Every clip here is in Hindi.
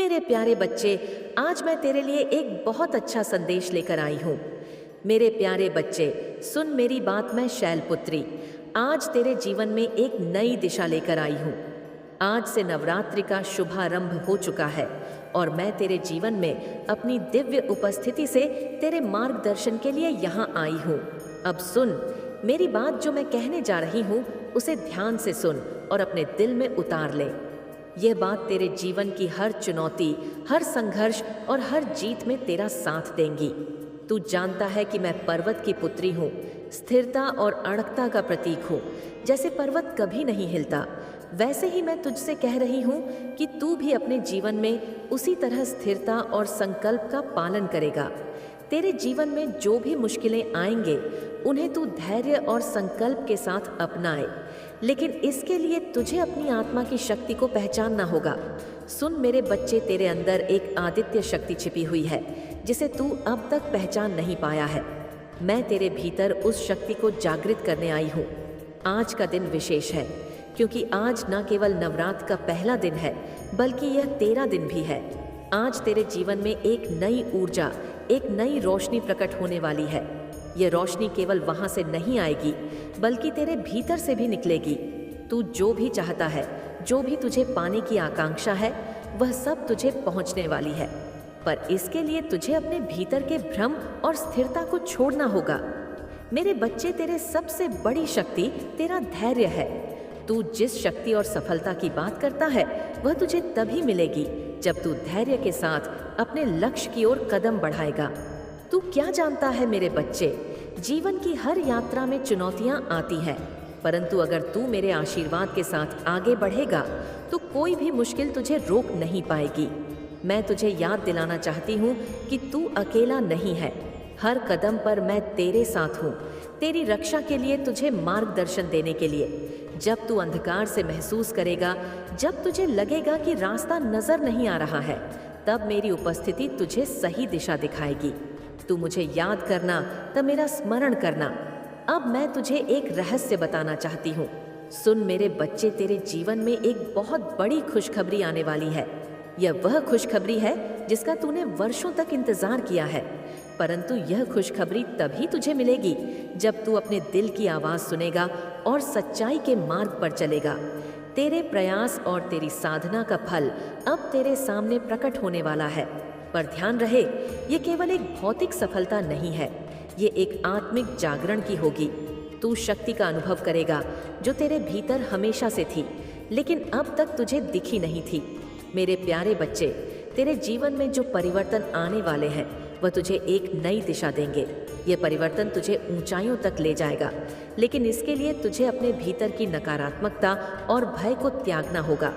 मेरे प्यारे बच्चे, आज मैं तेरे लिए एक बहुत अच्छा संदेश लेकर आई हूँ। मेरे प्यारे बच्चे, सुन मेरी बात। मैं शैलपुत्री आज तेरे जीवन में एक नई दिशा लेकर आई हूँ। आज से नवरात्रि का शुभारंभ हो चुका है और मैं तेरे जीवन में अपनी दिव्य उपस्थिति से तेरे मार्गदर्शन के लिए यहाँ आई हूँ। अब सुन मेरी बात, जो मैं कहने जा रही हूँ उसे ध्यान से सुन और अपने दिल में उतार ले। यह बात तेरे जीवन की हर चुनौती, हर संघर्ष और हर जीत में तेरा साथ देंगी। तू जानता है कि मैं पर्वत की पुत्री हूँ, स्थिरता और अड़गता का प्रतीक हूँ। जैसे पर्वत कभी नहीं हिलता, वैसे ही मैं तुझसे कह रही हूँ कि तू भी अपने जीवन में उसी तरह स्थिरता और संकल्प का पालन करेगा। तेरे जीवन में जो भी मुश्किलें आएंगे, उन्हें तू धैर्य और संकल्प के साथ अपनाए, लेकिन इसके लिए तुझे अपनी आत्मा की शक्ति को पहचानना होगा। सुन मेरे बच्चे, तेरे अंदर एक आदित्य शक्ति छिपी हुई है जिसे तू अब तक पहचान नहीं पाया है। मैं तेरे भीतर उस शक्ति को जागृत करने आई हूँ। आज का दिन विशेष है क्योंकि आज न केवल नवरात्र का पहला दिन है, बल्कि यह तेरा दिन भी है। आज तेरे जीवन में एक नई ऊर्जा, एक नई रोशनी प्रकट होने वाली है। यह रोशनी केवल वहां से नहीं आएगी, बल्कि तेरे भीतर से भी निकलेगी। तू जो भी चाहता है, जो भी तुझे पाने की आकांक्षा है, वह सब तुझे पहुंचने वाली है। पर इसके लिए तुझे अपने भीतर के भ्रम और स्थिरता को छोड़ना होगा। मेरे बच्चे, तेरे सबसे बड़ी शक्ति तेरा धैर्य है। तू जिस शक्ति और सफलता की बात करता है, वह तुझे तभी मिलेगी जब तू धैर्य के साथ अपने लक्ष्य की ओर कदम बढ़ाएगा। तू क्या जानता है मेरे बच्चे, जीवन की हर यात्रा में चुनौतियां आती हैं, परंतु अगर तू मेरे आशीर्वाद के साथ आगे बढ़ेगा तो कोई भी मुश्किल तुझे रोक नहीं पाएगी। मैं तुझे याद दिलाना चाहती हूँ कि तू अकेला नहीं है। हर कदम पर मैं तेरे साथ हूँ, तेरी रक्षा के लिए, तुझे मार्गदर्शन देने के लिए। जब तू अंधकार से महसूस करेगा, जब तुझे लगेगा कि रास्ता नजर नहीं आ रहा है, तब मेरी उपस्थिति तुझे सही दिशा दिखाएगी। तू मुझे याद करना, तब मेरा स्मरण करना। अब मैं तुझे एक रहस्य बताना चाहती हूँ। सुन मेरे बच्चे, तेरे जीवन में एक बहुत बड़ी खुशखबरी आने वाली है। यह वह खुशखबरी है जिसका तूने वर्षों तक इंतजार किया है, परंतु यह खुशखबरी तभी तुझे मिलेगी जब तू अपने दिल की आवाज सुनेगा और सच्चाई के मार्ग पर चलेगा। तेरे प्रयास और तेरी साधना का फल अब तेरे सामने प्रकट होने वाला है। पर ध्यान रहे, ये केवल एक भौतिक सफलता नहीं है, ये एक आत्मिक जागरण की होगी। तू शक्ति का अनुभव करेगा जो तेरे भीतर हमेशा से थी, लेकिन अब तक तुझे दिखी नहीं थी। मेरे प्यारे बच्चे, तेरे जीवन में जो परिवर्तन आने वाले हैं, वह तुझे एक नई दिशा देंगे। ये परिवर्तन तुझे ऊंचाइयों तक ले जाएगा, लेकिन इसके लिए तुझे अपने भीतर की नकारात्मकता और भय को त्यागना होगा।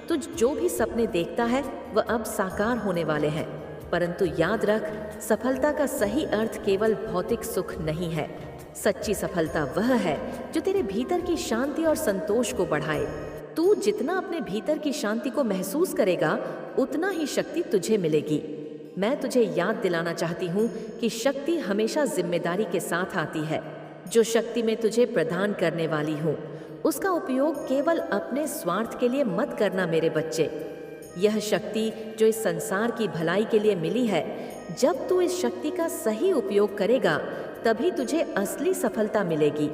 तुझ जो भी सपने देखता है, वह अब साकार होने वाले हैं, परंतु याद रख, सफलता का सही अर्थ केवल भौतिक सुख नहीं है। सच्ची सफलता वह है जो तेरे भीतर की शांति और संतोष को बढ़ाए। तू जितना अपने भीतर की शांति को महसूस करेगा, उतना ही शक्ति तुझे मिलेगी। मैं तुझे याद दिलाना चाहती हूँ कि शक्ति हमेशा जिम्मेदारी के साथ आती है। जो शक्ति मैं तुझे प्रदान करने वाली हूँ, उसका उपयोग केवल अपने स्वार्थ के लिए मत करना मेरे बच्चे। यह शक्ति जो इस संसार की भलाई के लिए मिली है, जब तू इस शक्ति का सही उपयोग करेगा, तभी तुझे असली सफलता मिलेगी।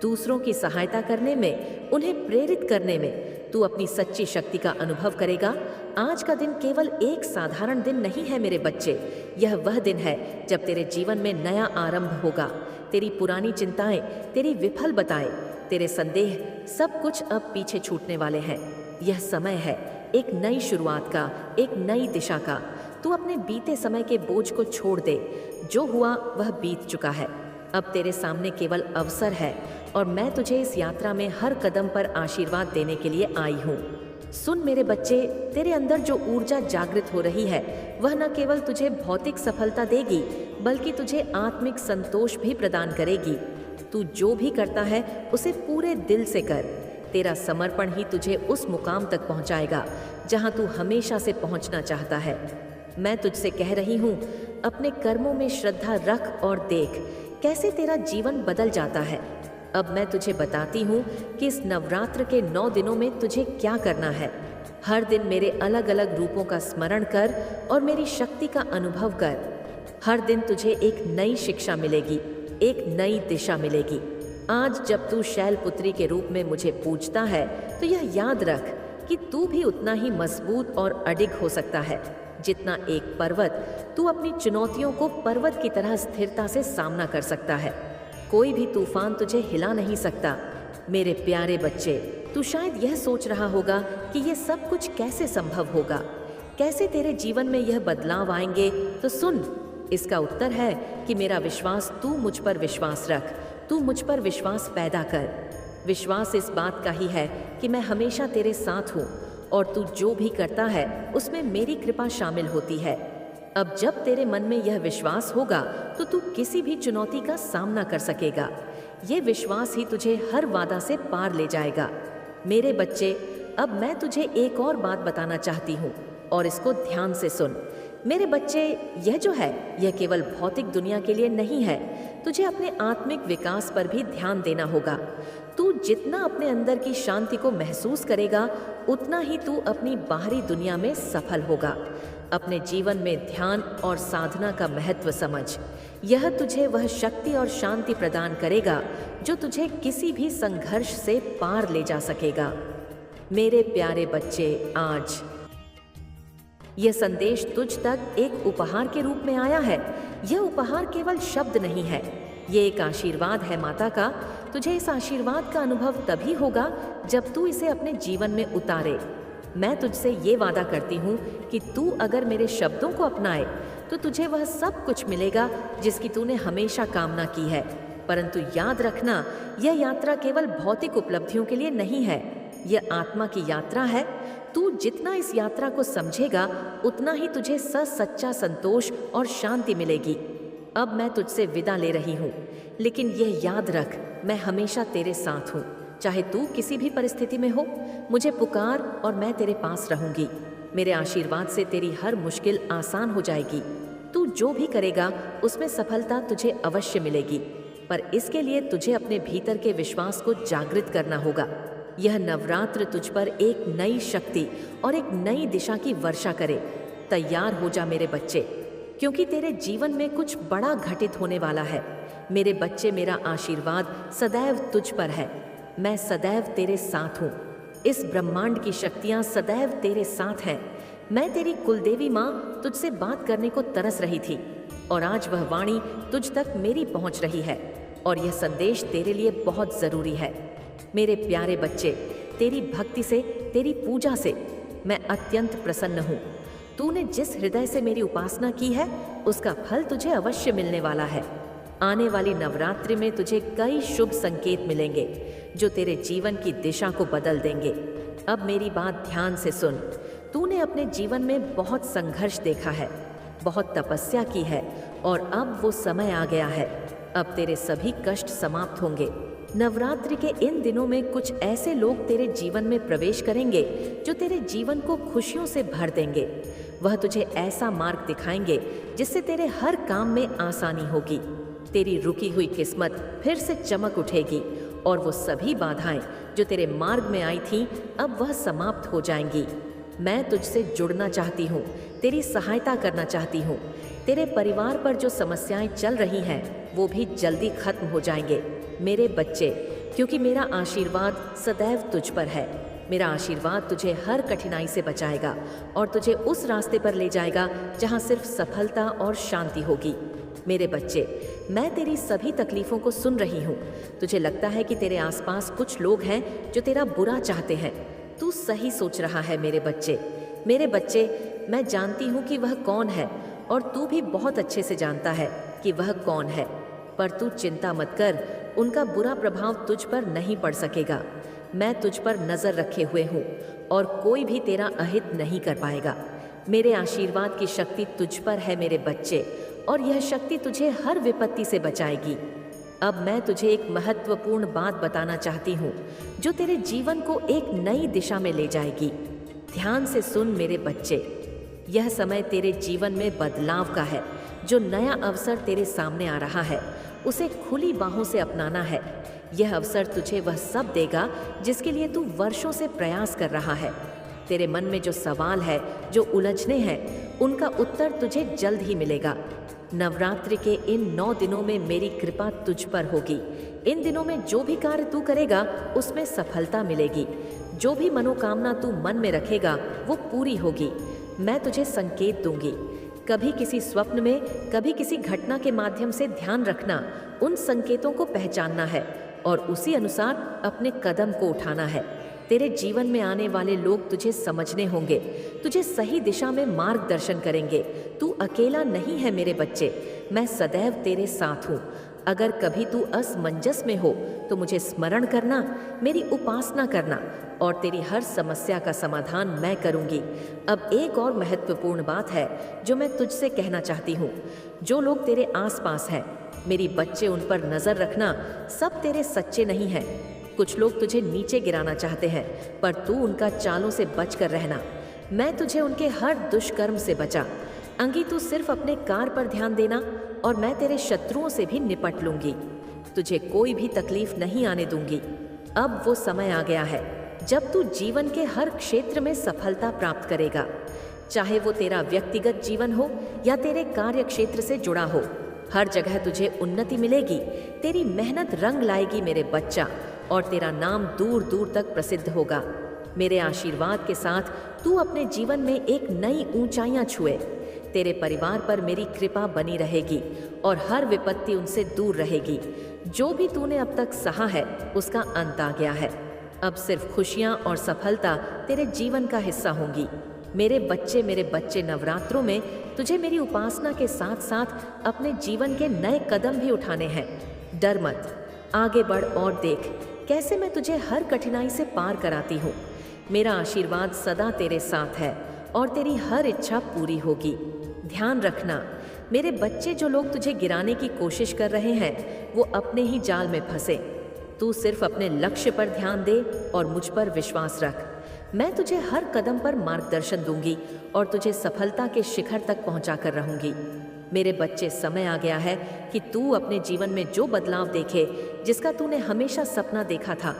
दूसरों की सहायता करने में, उन्हें प्रेरित करने में तू अपनी सच्ची शक्ति का अनुभव करेगा। आज का दिन केवल एक साधारण दिन नहीं है मेरे बच्चे, यह वह दिन है जब तेरे जीवन में नया आरंभ होगा। तेरी पुरानी चिंताएं, तेरी विफल बताएं, तेरे संदेह, सब कुछ अब पीछे छूटने वाले हैं। यह समय है एक नई शुरुआत का, एक नई दिशा का। तू अपने बीते समय के बोझ को छोड़ दे। जो हुआ वह बीत चुका है। अब तेरे सामने केवल अवसर है और मैं तुझे इस यात्रा में हर कदम पर आशीर्वाद देने के लिए आई हूँ। सुन मेरे बच्चे, तेरे अंदर जो ऊर्जा जागृत हो रही है, वह न केवल तुझे भौतिक सफलता देगी, बल्कि तुझे आत्मिक संतोष भी प्रदान करेगी। तू जो भी करता है उसे पूरे दिल से कर। तेरा समर्पण ही तुझे उस मुकाम तक पहुंचाएगा जहां तू हमेशा से पहुंचना चाहता है। मैं तुझसे कह रही हूँ, अपने कर्मों में श्रद्धा रख और देख कैसे तेरा जीवन बदल जाता है। अब मैं तुझे बताती हूँ कि इस नवरात्र के 9 दिनों में तुझे क्या करना है। हर दिन मेरे अलग अलग रूपों का स्मरण कर और मेरी शक्ति का अनुभव कर। हर दिन तुझे एक नई शिक्षा मिलेगी, एक नई दिशा मिलेगी। आज जब तू शैलपुत्री के रूप में मुझे पूजता है तो यह याद रख कि तू भी उतना ही मजबूत और अडिग हो सकता है जितना एक पर्वत तू अपनी चुनौतियों को पर्वत की तरह स्थिरता से सामना कर सकता है। कोई भी तूफान तुझे हिला नहीं सकता। मेरे प्यारे बच्चे, तू शायद यह सोच रहा होगा कि यह सब कुछ कैसे संभव होगा, कैसे तेरे जीवन में यह बदलाव आएंगे। तो सुन, इसका उत्तर है कि मेरा विश्वास, तू मुझ पर विश्वास रख, तू मुझ पर विश्वास पैदा कर। विश्वास इस बात का ही है कि मैं हमेशा तेरे साथ हूँ और तू जो भी करता है उसमें मेरी कृपा शामिल होती है। अब जब तेरे मन में यह विश्वास होगा तो तू किसी भी चुनौती का सामना कर सकेगा। ये विश्वास ही तुझे हर बाधा से पार ले जाएगा। मेरे बच्चे, अब मैं तुझे एक और बात बताना चाहती हूँ और इसको ध्यान से सुन। मेरे बच्चे, यह जो है यह केवल भौतिक दुनिया के लिए नहीं है। तुझे अपने आत्मिक विकास पर भी ध्यान देना होगा। तू जितना अपने अंदर की शांति को महसूस करेगा उतना ही तू अपनी बाहरी दुनिया में सफल होगा। अपने जीवन में ध्यान और साधना का महत्व समझ। यह तुझे वह शक्ति और शांति प्रदान करेगा जो तुझे किसी भी संघर्ष से पार ले जा सकेगा। मेरे प्यारे बच्चे, आज यह संदेश तुझ तक एक उपहार के रूप में आया है। यह उपहार केवल शब्द नहीं है, ये एक आशीर्वाद है माता का। तुझे इस आशीर्वाद का अनुभव तभी होगा जब तू इसे अपने जीवन में उतारे। मैं तुझसे ये वादा करती हूँ कि तू अगर मेरे शब्दों को अपनाए तो तुझे वह सब कुछ मिलेगा जिसकी तूने हमेशा कामना की है। परंतु याद रखना, यह यात्रा केवल भौतिक उपलब्धियों के लिए नहीं है, यह आत्मा की यात्रा है। तू जितना इस यात्रा को समझेगा उतना ही तुझे सच्चा संतोष और शांति मिलेगी। अब मैं तुझसे विदा ले रही हूँ, लेकिन यह याद रख, मैं हमेशा तेरे साथ हूँ। चाहे तू किसी भी परिस्थिति में हो, मुझे पुकार और मैं तेरे पास रहूंगी। मेरे आशीर्वाद से तेरी हर मुश्किल आसान हो जाएगी। तू जो भी करेगा उसमें सफलता तुझे अवश्य मिलेगी, पर इसके लिए तुझे अपने भीतर के विश्वास को जागृत करना होगा। यह नवरात्र तुझ पर एक नई शक्ति और एक नई दिशा की वर्षा करे। तैयार हो जा मेरे बच्चे, क्योंकि तेरे जीवन में कुछ बड़ा घटित होने वाला है। मेरे बच्चे, मेरा आशीर्वाद सदैव तुझ पर है। मैं सदैव तेरे साथ हूँ। इस ब्रह्मांड की शक्तियाँ सदैव तेरे साथ हैं। मैं तेरी कुलदेवी माँ तुझसे बात करने को तरस रही थी और आज वह वाणी तुझ तक मेरी पहुँच रही है और यह संदेश तेरे लिए बहुत ज़रूरी है। मेरे प्यारे बच्चे, तेरी भक्ति से, तेरी पूजा से मैं अत्यंत प्रसन्न हूँ। तूने जिस हृदय से मेरी उपासना की है उसका फल तुझे अवश्य मिलने वाला है। आने वाली नवरात्रि में तुझे कई शुभ संकेत मिलेंगे जो तेरे जीवन की दिशा को बदल देंगे। अब मेरी बात ध्यान से सुन। तूने अपने जीवन में बहुत संघर्ष देखा है, बहुत तपस्या की है और अब वो समय आ गया है। अब तेरे सभी कष्ट समाप्त होंगे। नवरात्रि के इन दिनों में कुछ ऐसे लोग तेरे जीवन में प्रवेश करेंगे जो तेरे जीवन को खुशियों से भर देंगे। वह तुझे ऐसा मार्ग दिखाएंगे जिससे तेरे हर काम में आसानी होगी। तेरी रुकी हुई किस्मत फिर से चमक उठेगी और वो सभी बाधाएं जो तेरे मार्ग में आई थीं अब वह समाप्त हो जाएंगी। मैं तुझसे जुड़ना चाहती हूँ, तेरी सहायता करना चाहती हूँ। तेरे परिवार पर जो समस्याएं चल रही हैं वो भी जल्दी खत्म हो जाएंगे मेरे बच्चे, क्योंकि मेरा आशीर्वाद सदैव तुझ पर है। मेरा आशीर्वाद तुझे हर कठिनाई से बचाएगा और तुझे उस रास्ते पर ले जाएगा जहाँ सिर्फ सफलता और शांति होगी। मेरे बच्चे, मैं तेरी सभी तकलीफ़ों को सुन रही हूँ। तुझे लगता है कि तेरे आसपास कुछ लोग हैं जो तेरा बुरा चाहते हैं। तू सही सोच रहा है मेरे बच्चे। मेरे बच्चे, मैं जानती हूँ कि वह कौन है और तू भी बहुत अच्छे से जानता है कि वह कौन है। पर तू चिंता मत कर, उनका बुरा प्रभाव तुझ पर नहीं पड़ सकेगा। मैं तुझ पर नज़र रखे हुए हूँ और कोई भी तेरा अहित नहीं कर पाएगा। मेरे आशीर्वाद की शक्ति तुझ पर है मेरे बच्चे, और यह शक्ति तुझे हर विपत्ति से बचाएगी। अब मैं तुझे एक महत्वपूर्ण बात बताना चाहती हूँ जो तेरे जीवन को एक नई दिशा में ले जाएगी। ध्यान से सुन मेरे बच्चे, यह समय तेरे जीवन में बदलाव का है। जो नया अवसर तेरे सामने आ रहा है उसे खुली बाहों से अपनाना है। यह अवसर तुझे वह सब देगा जिसके लिए तू वर्षों से प्रयास कर रहा है। तेरे मन में जो सवाल है, जो उलझने हैं, उनका उत्तर तुझे जल्द ही मिलेगा। नवरात्रि के इन 9 दिनों में मेरी कृपा तुझ पर होगी। इन दिनों में जो भी कार्य तू करेगा उसमें सफलता मिलेगी। जो भी मनोकामना तू मन में रखेगा वो पूरी होगी। मैं तुझे संकेत दूंगी। कभी किसी स्वप्न में, कभी किसी घटना के माध्यम से ध्यान रखना, उन संकेतों को पहचानना है और उसी अनुसार अपने कदम को उठाना है। तेरे जीवन में आने वाले लोग तुझे समझने होंगे, तुझे सही दिशा में मार्गदर्शन करेंगे। तू अकेला नहीं है मेरे बच्चे, मैं सदैव तेरे साथ हूँ। अगर कभी तू असमंजस में हो तो मुझे स्मरण करना, मेरी उपासना करना और तेरी हर समस्या का समाधान मैं करूँगी। अब एक और महत्वपूर्ण बात है जो मैं तुझसे कहना चाहती हूँ। जो लोग तेरे आसपास हैं, मेरी बच्चे, उन पर नज़र रखना। सब तेरे सच्चे नहीं हैं। कुछ लोग तुझे नीचे गिराना चाहते हैं, पर तू उनका चालों से बच कर रहना। मैं तुझे उनके हर दुष्कर्म से बचा। अंगी, तू सिर्फ अपने कार्य पर ध्यान देना और मैं तेरे शत्रुओं से भी निपट लूंगी। तुझे कोई भी तकलीफ नहीं आने दूंगी। अब वो समय आ गया है जब तू जीवन के हर क्षेत्र में सफलता प्राप्त करेगा, चाहे वो तेरा व्यक्तिगत जीवन हो या तेरे कार्य क्षेत्र से जुड़ा हो। हर जगह तुझे उन्नति मिलेगी। तेरी मेहनत रंग लाएगी मेरे बच्चा, और तेरा नाम दूर दूर तक प्रसिद्ध होगा। मेरे आशीर्वाद के साथ तू अपने जीवन में एक नई ऊंचाइयां छुए। तेरे परिवार पर मेरी कृपा बनी रहेगी और हर विपत्ति उनसे दूर रहेगी। जो भी तूने अब तक सहा है उसका अंत आ गया है। अब सिर्फ खुशियां और सफलता तेरे जीवन का हिस्सा होंगी। मेरे बच्चे, नवरात्रों में तुझे मेरी उपासना के साथ साथ अपने जीवन के नए कदम भी उठाने हैं। डर मत, आगे बढ़ और देख कैसे मैं तुझे हर कठिनाई से पार कराती हूँ। मेरा आशीर्वाद सदा तेरे साथ है और तेरी हर इच्छा पूरी होगी। ध्यान रखना मेरे बच्चे, जो लोग तुझे गिराने की कोशिश कर रहे हैं वो अपने ही जाल में फंसे। तू सिर्फ अपने लक्ष्य पर ध्यान दे और मुझ पर विश्वास रख। मैं तुझे हर कदम पर मार्गदर्शन दूंगी और तुझे सफलता के शिखर तक पहुंचा कर रहूंगी। मेरे बच्चे, समय आ गया है कि तू अपने जीवन में जो बदलाव देखे, जिसका तूने हमेशा सपना देखा था।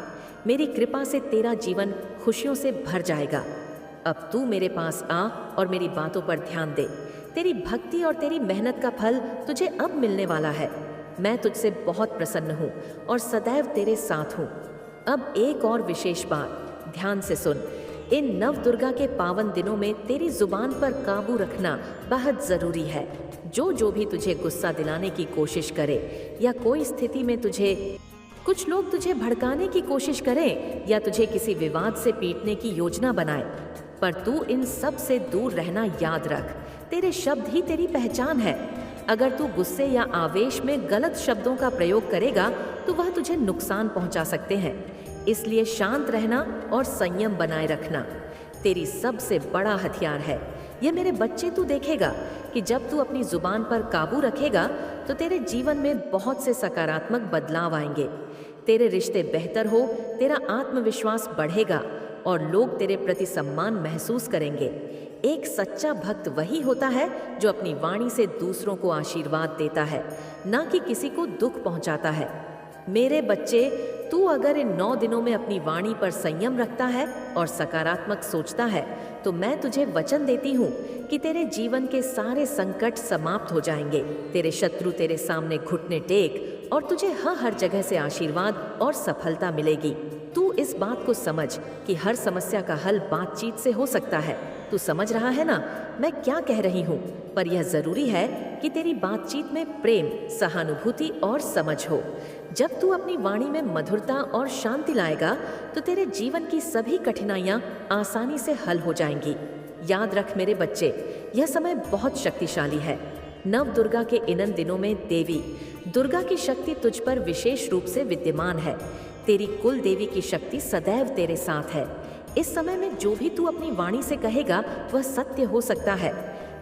मेरी कृपा से तेरा जीवन खुशियों से भर जाएगा। अब तू मेरे पास आ और मेरी बातों पर ध्यान दे। तेरी भक्ति और तेरी मेहनत का फल तुझे अब मिलने वाला है। मैं तुझसे बहुत प्रसन्न हूँ और सदैव तेरे साथ हूँ। अब एक और विशेष बात ध्यान से सुन। इन नव दुर्गा के पावन दिनों में तेरी जुबान पर काबू रखना बहुत जरूरी है। जो भी तुझे गुस्सा दिलाने की कोशिश करे या कोई स्थिति में कुछ लोग तुझे भड़काने की कोशिश करें या तुझे किसी विवाद से पीटने की योजना बनाए, पर तू इन सब से दूर रहना याद रख। तेरे शब्द ही तेरी पहचान है। अगर तू गुस्से या आवेश में गलत शब्दों का प्रयोग करेगा तो वह तुझे नुकसान पहुंचा सकते हैं। इसलिए शांत रहना और संयम बनाए रखना तेरी सबसे बड़ा हथियार है। यह मेरे बच्चे, तू देखेगा कि जब तू अपनी जुबान पर काबू रखेगा तो तेरे जीवन में बहुत से सकारात्मक बदलाव आएंगे। तेरे रिश्ते बेहतर हो, तेरा आत्मविश्वास बढ़ेगा और लोग तेरे प्रति सम्मान महसूस करेंगे। एक सच्चा भक्त वही होता है जो अपनी वाणी से दूसरों को आशीर्वाद देता है, ना कि किसी को दुख पहुंचाता है। मेरे बच्चे, तू अगर इन 9 दिनों में अपनी वाणी पर संयम रखता है और सकारात्मक सोचता है तो मैं तुझे वचन देती हूँ कि तेरे जीवन के सारे संकट समाप्त हो जाएंगे। तेरे शत्रु तेरे सामने घुटने टेक और तुझे हर जगह से आशीर्वाद और सफलता मिलेगी। तू इस बात को समझ कि हर समस्या का हल बातचीत से हो सकता है। तू समझ रहा है ना मैं क्या कह रही हूँ? पर यह जरूरी है कि तेरी बातचीत में प्रेम, सहानुभूति और समझ हो। जब तू अपनी वाणी में मधुरता और शांति लाएगा तो तेरे जीवन की सभी कठिनाइयाँ आसानी से हल हो जाएंगी। याद रख मेरे बच्चे, यह समय बहुत शक्तिशाली है। नव दुर्गा के इन दिनों में देवी दुर्गा की शक्ति तुझ पर विशेष रूप से विद्यमान है। तेरी कुल देवी की शक्ति सदैव तेरे साथ है। इस समय में जो भी तू अपनी वाणी से कहेगा वह सत्य हो सकता है।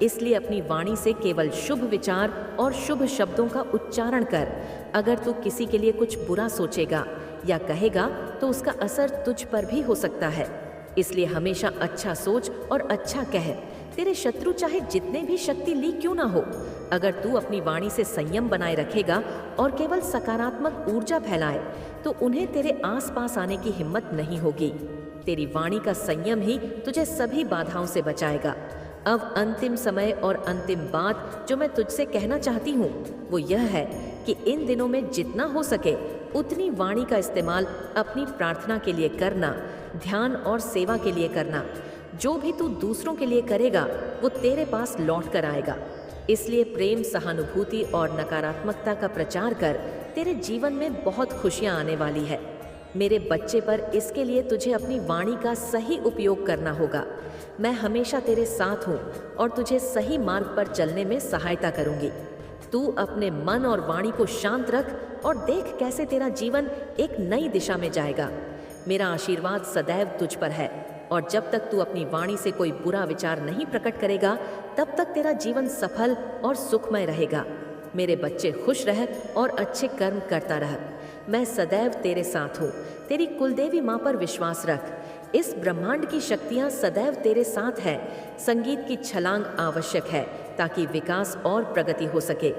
इसलिए अपनी वाणी से केवल शुभ विचार और शुभ शब्दों का उच्चारण कर। अगर तू किसी के लिए कुछ बुरा सोचेगा या कहेगा तो उसका असर तुझ पर भी हो सकता है। इसलिए हमेशा अच्छा सोच और अच्छा कह। तेरे शत्रु चाहे जितने भी शक्ति ली क्यों ना हो, अगर तू अपनी वाणी से संयम बनाए रखेगा और केवल सकारात्मक ऊर्जा फैलाए तो उन्हें तेरे आसपास आने की हिम्मत नहीं होगी। तेरी वाणी का संयम ही तुझे सभी बाधाओं से बचाएगा। अब अंतिम समय और अंतिम बात जो मैं तुझसे कहना चाहती हूँ वो यह है कि इन दिनों में जितना हो सके उतनी वाणी का इस्तेमाल अपनी प्रार्थना के लिए करना, ध्यान और सेवा के लिए करना। जो भी तू दूसरों के लिए करेगा वो तेरे पास लौट कर आएगा। इसलिए प्रेम, सहानुभूति और नकारात्मकता का प्रचार कर, तेरे जीवन में बहुत खुशियां आने वाली है। मेरे बच्चे, पर इसके लिए तुझे अपनी वाणी का सही उपयोग करना होगा। मैं हमेशा तेरे साथ हूँ और तुझे सही मार्ग पर चलने में सहायता करूँगी। तू अपने मन और वाणी को शांत रख और देख कैसे तेरा जीवन एक नई दिशा में जाएगा। मेरा आशीर्वाद सदैव तुझ पर है और जब तक तू अपनी वाणी से कोई बुरा विचार नहीं प्रकट करेगा तब तक तेरा जीवन सफल और सुखमय रहेगा। मेरे बच्चे, खुश रह और अच्छे कर्म करता रह। मैं सदैव तेरे साथ हूँ। तेरी कुलदेवी माँ पर विश्वास रख। इस ब्रह्मांड की शक्तियाँ सदैव तेरे साथ हैं। संगीत की छलांग आवश्यक है ताकि विकास और प्रगति हो सके।